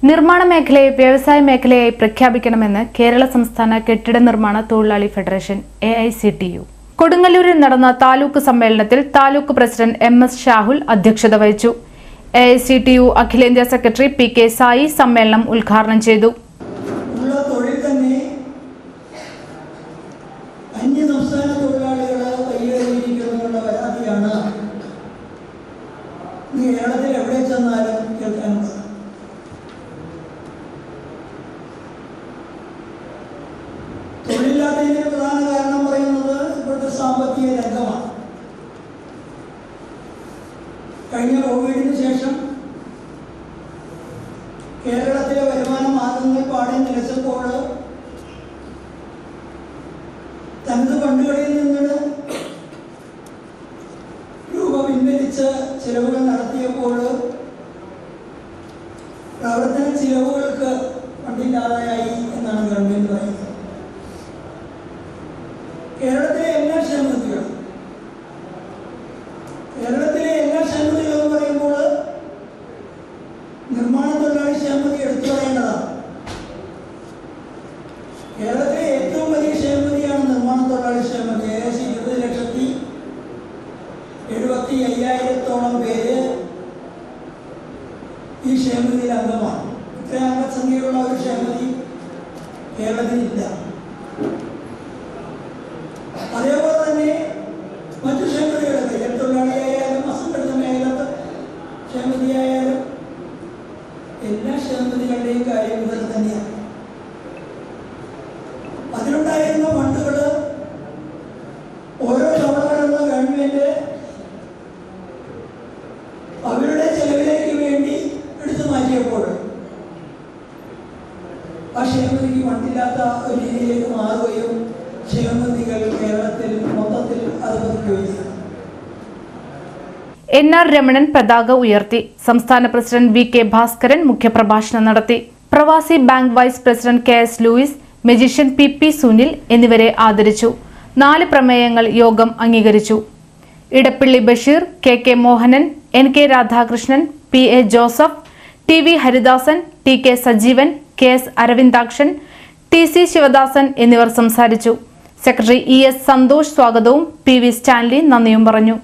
നിർമ്മാണ മേഖലയെ വ്യവസായ മേഖലയായി പ്രഖ്യാപിക്കണമെന്ന് കേരള സംസ്ഥാന കെട്ടിട നിർമ്മാണ തൊഴിലാളി ഫെഡറേഷൻ (AICTU). കൊടുങ്ങല്ലൂരിൽ നടന്ന താലൂക്ക് സമ്മേളനത്തിൽ താലൂക്ക് പ്രസിഡന്റ് MS ഷാഹുൽ അധ്യക്ഷത വഹിച്ചു. AICTU അഖിലേന്ത്യാ സെക്രട്ടറി PK സായി സമ്മേളനം ഉദ്ഘാടനം ചെയ്തു. തൊഴിലില്ലാത്തതിന്റെ പ്രധാന കാരണം പറയുന്നത് ഇപ്പോഴത്തെ സാമ്പത്തിക രംഗമാണ്. കഴിഞ്ഞ കോവിഡിന് ശേഷം കേരളത്തിലെ വരുമാന മാർഗങ്ങൾ പാടെ നിലച്ചപ്പോൾ തനത് ഫണ്ടുകളിൽ നിന്ന് രൂപ പിൻവലിച്ച് ചിലവുകൾ നടത്തിയപ്പോൾ പ്രവർത്തന ചിലവുകൾക്ക് ഫണ്ടില്ലാതെയായി എന്നാണ് ഗവൺമെന്റ് പറയുന്നത്. കേരളത്തിലെ എല്ലാ ക്ഷേമനിധികളും എന്ന് പറയുമ്പോൾ നിർമ്മാണ തൊഴിലാളി ക്ഷേമനിധി എടുത്തു പറയേണ്ടതാണ്. കേരളത്തിലെ ഏറ്റവും വലിയ ക്ഷേമനിധിയാണ് നിർമ്മാണ തൊഴിലാളി ക്ഷേമനിധി. ഏകദേശം 20,75,000-ഓളം പേര് ഈ ക്ഷേമനിധിയിൽ അംഗമാണ്. ഇത്രയും അംഗസംഖ്യയുള്ള ഒരു ക്ഷേമനിധി കേരളത്തിലില്ല. അതേപോലെ തന്നെ മറ്റു ക്ഷേമനിധികളൊക്കെ തൊഴിലാളിയായാലും അസംഘടിത മേഖല ക്ഷേമനിധിയായാലും എല്ലാ ക്ഷേമനിധികളുടെയും കാര്യം ഇത് തന്നെയാണ്. അതിലുണ്ടായിരുന്ന ഫണ്ടുകൾ ഓരോ തവണ ഗവൺമെന്റ് അവരുടെ ചെലവിലേക്ക് വേണ്ടി എടുത്തു മാറ്റിയപ്പോൾ ആ ക്ഷേമനിധിക്ക് ഫണ്ടില്ലാത്ത ഒരു രീതിയിലേക്ക് മാറുകയും ക്ഷേമനിധികൾ കേരളത്തിൽ മൊത്തത്തിൽ അതുപയോഗിച്ചു. NR രമണൻ പതാക ഉയർത്തി. സംസ്ഥാന പ്രസിഡന്റ് VK ഭാസ്കരൻ മുഖ്യപ്രഭാഷണം നടത്തി. പ്രവാസി bank vice president KS Louis, magician PP Sunil എന്നിവരെ ആദരിച്ചു. 4 പ്രമേയങ്ങൾ യോഗം അംഗീകരിച്ചു. Edappally Basheer, KK Mohanan, NK Radhakrishnan, PA Joseph, TV Haridasan, TK Sajeevan, KS Aravindakshan, TC Sivadasan എന്നിവർ സംസാരിച്ചു. സെക്രട്ടറി ES സന്തോഷ് സ്വാഗതവും PV സ്റ്റാൻലി നന്ദിയും പറഞ്ഞു.